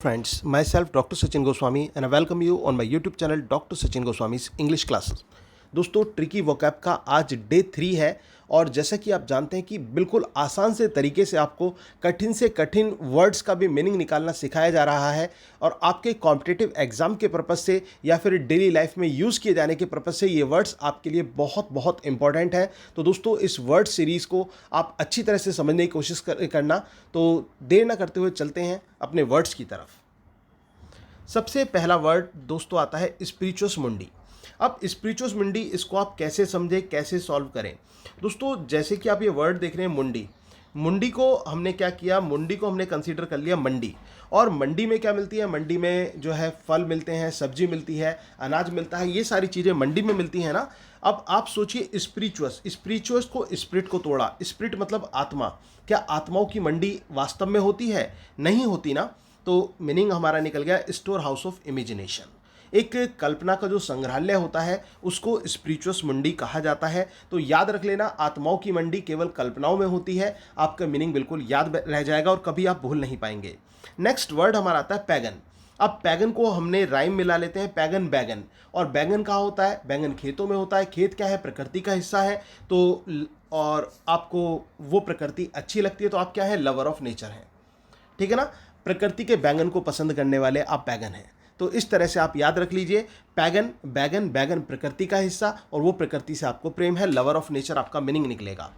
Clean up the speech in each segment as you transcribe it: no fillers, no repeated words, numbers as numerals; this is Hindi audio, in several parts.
Friends, myself Dr. Sachin Goswami and I welcome you on my YouTube channel Dr. Sachin Goswami's English Classes। दोस्तों ट्रिकी वोकैब का आज डे 3 है और जैसा कि आप जानते हैं कि बिल्कुल आसान से तरीके से आपको कठिन से कठिन वर्ड्स का भी मीनिंग निकालना सिखाया जा रहा है और आपके कॉम्पिटिटिव एग्जाम के पर्पज़ से या फिर डेली लाइफ में यूज़ किए जाने के पर्पज़ से ये वर्ड्स आपके लिए बहुत बहुत इंपॉर्टेंट है। तो दोस्तों इस वर्ड सीरीज़ को आप अच्छी तरह से समझने की कोशिश करना। तो देर ना करते हुए चलते हैं अपने वर्ड्स की तरफ। सबसे पहला वर्ड दोस्तों आता है स्पिरिचुअस मुंडी। अब स्पिरिचुअस मुंडी इसको आप कैसे समझें, कैसे सॉल्व करें। दोस्तों जैसे कि आप ये वर्ड देख रहे हैं मुंडी, मुंडी को हमने क्या किया, मुंडी को हमने कंसीडर कर लिया मंडी। और मंडी में क्या मिलती है, मंडी में जो है फल मिलते हैं, सब्जी मिलती है, अनाज मिलता है, ये सारी चीज़ें मंडी में मिलती हैं ना। अब आप सोचिए स्पिरिचुअस, स्पिरिचुअस को स्पिरिट को तोड़ा, स्पिरिट मतलब आत्मा। क्या आत्माओं की मंडी वास्तव में होती है? नहीं होती ना। तो मीनिंग हमारा निकल गया स्टोर हाउस ऑफ इमेजिनेशन। एक कल्पना का जो संग्रहालय होता है उसको स्पिरिचुअस मंडी कहा जाता है। तो याद रख लेना, आत्माओं की मंडी केवल कल्पनाओं में होती है। आपका मीनिंग बिल्कुल याद रह जाएगा और कभी आप भूल नहीं पाएंगे। नेक्स्ट वर्ड हमारा आता है पैगन। अब पैगन को हमने राइम मिला लेते हैं, पैगन बैगन। और बैगन कहाँ होता है? बैगन खेतों में होता है। खेत क्या है? प्रकृति का हिस्सा है। तो और आपको वो प्रकृति अच्छी लगती है तो आप क्या है? लवर ऑफ नेचर है, ठीक है ना। प्रकृति के बैंगन को पसंद करने वाले आप पैगन हैं। तो इस तरह से आप याद रख लीजिए, पैगन बैगन, बैगन प्रकृति का हिस्सा और वो प्रकृति से आपको प्रेम है, लवर ऑफ नेचर आपका मीनिंग निकलेगा।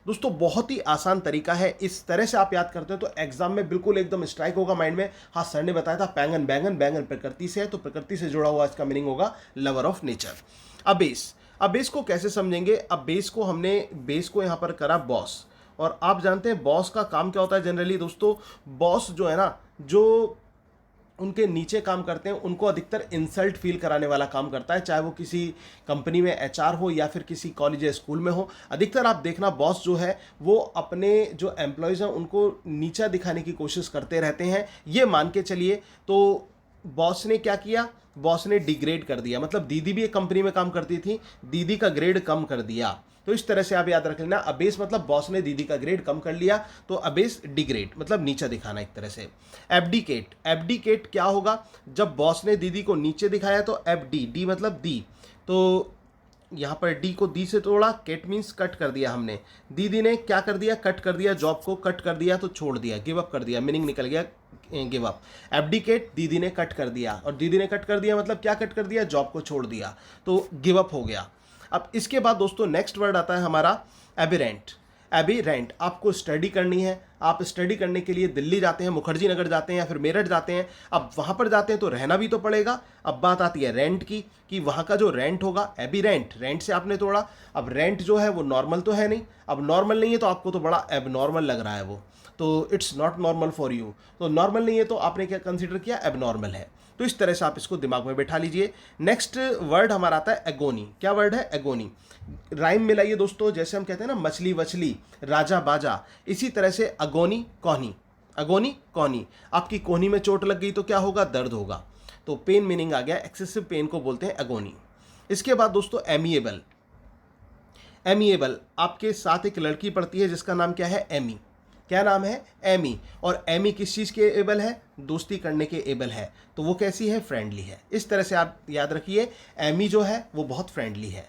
दोस्तों बहुत ही आसान तरीका है, इस तरह से आप याद करते हो तो एग्जाम में बिल्कुल एकदम स्ट्राइक होगा माइंड में। हाँ सर ने बताया था पैगन बैगन, बैगन प्रकृति से है तो प्रकृति से जुड़ा हुआ इसका मीनिंग होगा लवर ऑफ नेचर। अब बेस को कैसे समझेंगे? अब बेस को यहाँ पर करा बॉस। और आप जानते हैं बॉस का काम क्या होता है जनरली दोस्तों। बॉस जो है ना, जो उनके नीचे काम करते हैं उनको अधिकतर इंसल्ट फील कराने वाला काम करता है, चाहे वो किसी कंपनी में एचआर हो या फिर किसी कॉलेज या स्कूल में हो। अधिकतर आप देखना बॉस जो है वो अपने जो एम्प्लॉयज़ हैं उनको नीचा दिखाने की कोशिश करते रहते हैं। ये मान के चलिए तो बॉस ने क्या किया, बॉस ने डिग्रेड कर दिया। मतलब दीदी भी एक कंपनी में काम करती थी, दीदी का ग्रेड कम कर दिया। तो इस तरह से आप याद रख लेना, अबेस मतलब बॉस ने दीदी का ग्रेड कम कर लिया, तो अबेस डिग्रेड मतलब नीचा दिखाना एक तरह से। एब्डिकेट, एब्डिकेट क्या होगा? जब बॉस ने दीदी को नीचे दिखाया तो एफडी, डी मतलब दी, तो यहाँ पर डी को दी से तोड़ा, केट मीन्स कट कर दिया हमने। दीदी ने क्या कर दिया? कट कर दिया, जॉब को कट कर दिया तो छोड़ दिया, गिव अप कर दिया, मीनिंग निकल गया गिव अप। एब्डिकेट दीदी ने कट कर दिया, और दीदी ने कट कर दिया मतलब क्या कट कर दिया? जॉब को छोड़ दिया, तो गिव अप हो गया। अब इसके बाद दोस्तों नेक्स्ट वर्ड आता है हमारा एबिरेंट। एबिरेंट, आपको स्टडी करनी है, आप स्टडी करने के लिए दिल्ली जाते हैं, मुखर्जी नगर जाते हैं या फिर मेरठ जाते हैं। अब वहाँ पर जाते हैं तो रहना भी तो पड़ेगा। अब बात आती है रेंट की, कि वहाँ का जो रेंट होगा, एबिरेंट, रेंट से आपने तोड़ा। अब रेंट जो है वो नॉर्मल तो है नहीं, अब नॉर्मल नहीं है तो आपको तो बड़ा एबनॉर्मल लग रहा है वो, तो it's not normal for you. तो नॉर्मल नहीं है तो आपने क्या कंसिडर किया? एबनॉर्मल है। तो इस तरह से आप इसको दिमाग में बैठा लीजिए। नेक्स्ट वर्ड हमारा आता है एगोनी। क्या वर्ड है? एगोनी। राइम मिलाइए दोस्तों, जैसे हम कहते हैं ना मछली वछली, राजा बाजा, इसी तरह से अगोनी कोहनी, अगोनी कोहनी। आपकी कोहनी में चोट लग गई तो क्या होगा? दर्द होगा। तो पेन मीनिंग आ गया, एक्सेसिव पेन को बोलते हैं एगोनी। इसके बाद दोस्तों एमिएबल। एमिएबल, आपके साथ एक लड़की पढ़ती है जिसका नाम क्या है? एमी। क्या नाम है? एमी। और एमी किस चीज़ के एबल है? दोस्ती करने के एबल है। तो वो कैसी है? फ्रेंडली है। इस तरह से आप याद रखिए, एमी जो है वो बहुत फ्रेंडली है।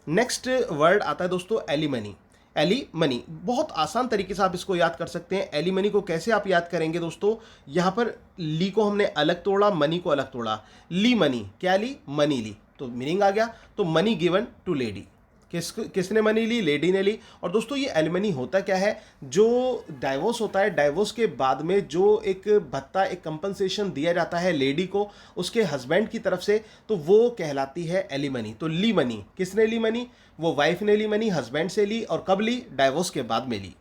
नेक्स्ट वर्ड आता है दोस्तों एलिमनी। एलिमनी बहुत आसान तरीके से आप इसको याद कर सकते हैं। एलिमनी को कैसे आप याद करेंगे दोस्तों? यहाँ पर ली को हमने अलग तोड़ा, मनी को अलग तोड़ा। ली मनी, क्या ली? मनी ली, तो मीनिंग आ गया। तो मनी गिवन टू लेडी, किसने मनी ली? लेडी ने ली। और दोस्तों ये एलिमनी होता क्या है? जो डाइवोर्स होता है, डाइवोर्स के बाद में जो एक भत्ता, एक कंपनसेशन दिया जाता है लेडी को उसके हस्बैंड की तरफ से, तो वो कहलाती है एलिमनी। तो ली मनी, किसने ली मनी? वो वाइफ ने ली मनी, हस्बैंड से ली। और कब ली? डाइवोर्स के बाद में ली।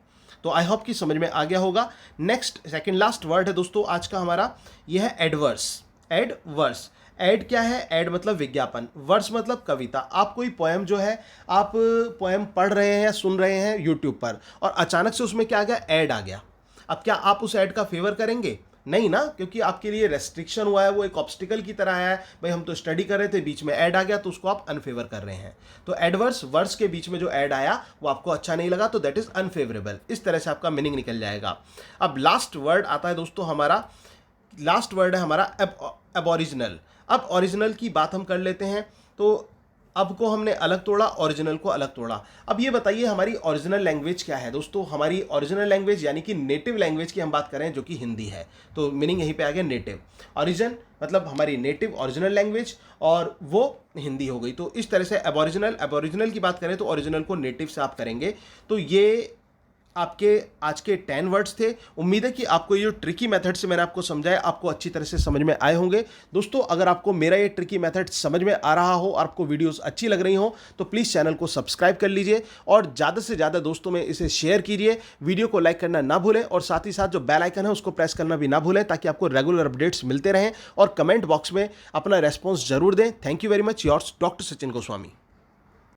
तो आई होप कि समझ में आ गया होगा। नेक्स्ट सेकंड लास्ट वर्ड है दोस्तों आज का हमारा, यह है एडवर्स। एडवर्स, एड क्या है? एड मतलब विज्ञापन, वर्स मतलब कविता। आप कोई पोएम जो है, आप पोएम पढ़ रहे हैं या सुन रहे हैं यूट्यूब पर, और अचानक से उसमें क्या आ गया? ऐड आ गया। अब क्या आप उस ऐड का फेवर करेंगे? नहीं ना, क्योंकि आपके लिए रेस्ट्रिक्शन हुआ है, वो एक ऑब्स्टिकल की तरह आया है। भाई हम तो स्टडी कर रहे थे, बीच में ऐड आ गया तो उसको आप अनफेवर कर रहे हैं। तो एडवर्स, वर्स के बीच में जो ऐड आया वो आपको अच्छा नहीं लगा, तो दैट इज अनफेवरेबल। इस तरह से आपका मीनिंग निकल जाएगा। अब लास्ट वर्ड आता है दोस्तों हमारा लास्ट वर्ड है हमारा एबोरिजिनल। अब ओरिजिनल की बात हम कर लेते हैं। तो अब को हमने अलग तोड़ा, ओरिजिनल को अलग तोड़ा। अब ये बताइए हमारी ओरिजिनल लैंग्वेज क्या है दोस्तों। हमारी ओरिजिनल लैंग्वेज यानी कि नेटिव लैंग्वेज की हम बात करें जो कि हिंदी है, तो मीनिंग यहीं पे आ गया नेटिव। ओरिजिन मतलब हमारी नेटिव ओरिजिनल लैंग्वेज और वो हिंदी हो गई। तो इस तरह से एबोरिजिनल की बात करें तो ओरिजिनल को नेटिव से आप करेंगे। तो ये आपके आज के 10 वर्ड्स थे। उम्मीद है कि आपको ये जो ट्रिकी मेथड से मैंने आपको समझाया आपको अच्छी तरह से समझ में आए होंगे। दोस्तों अगर आपको मेरा ये ट्रिकी मेथड समझ में आ रहा हो और आपको वीडियोस अच्छी लग रही हो तो प्लीज़ चैनल को सब्सक्राइब कर लीजिए और ज़्यादा से ज़्यादा दोस्तों में इसे शेयर कीजिए। वीडियो को लाइक करना ना भूलें और साथ ही साथ जो बेल आइकन है उसको प्रेस करना भी ना भूलें ताकि आपको रेगुलर अपडेट्स मिलते रहें। और कमेंट बॉक्स में अपना रेस्पॉन्स जरूर दें। Thank you very much, yours doctor Sachin Goswami.